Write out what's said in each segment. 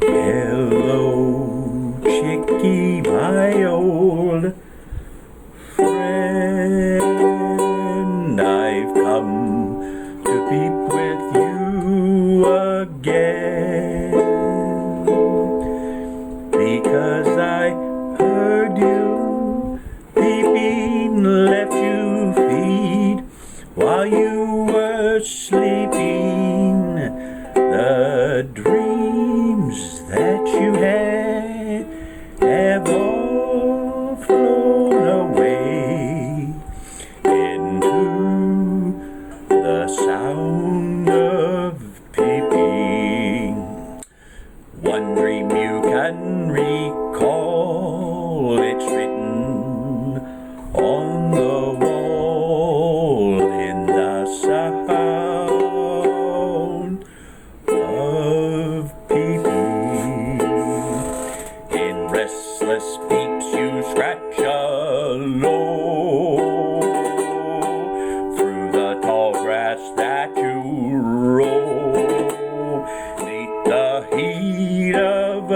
Hello, chickie, my old friend. I've come to peep with you again, because I heard you peeping, left you feed while you were sleeping. The dreams that you had have all flown away into the sound of peeping. One dream you can recall, it's written on the wall in the sound of peeping. In restless peeps you scratch alone through the tall grass that you roll. Neath the heat of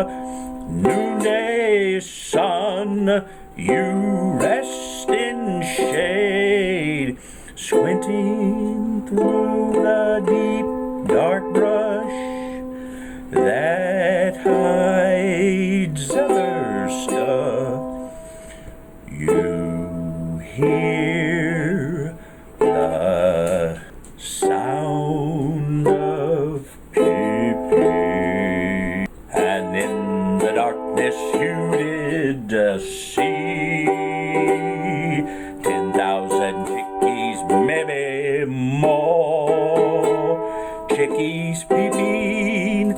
noonday sun, you rest in shade, squinting through the deep dark brush that hides other stuff. You hear the sound of peeping, and in the darkness you did see 10,000 chickies, maybe more. Chickies peeping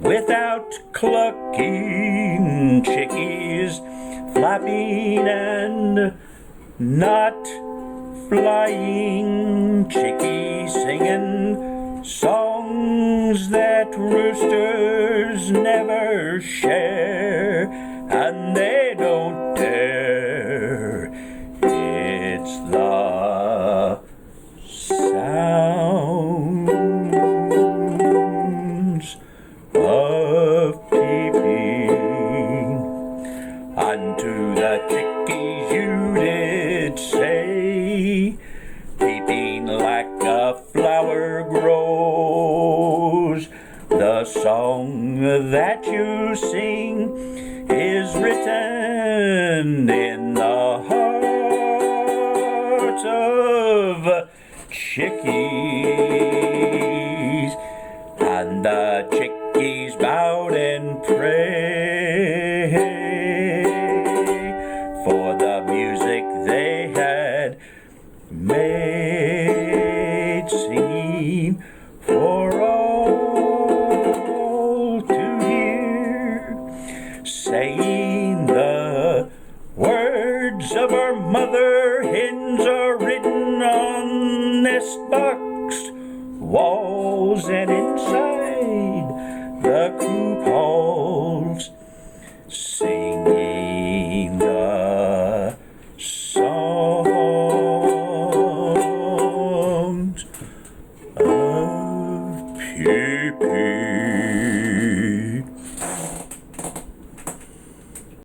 without clucking, chickies flapping and not flying, chickies singing songs that roosters never share, and they don't dare. It's the sounds of peeping. Unto the chickies you did say, peeping like a flower grows. The song that you sing is written in the hearts of chickies, and the chickies bowed and prayed for the music they had made, singing for all to hear, saying the words of our mother hens are written on nest box walls, and inside the cool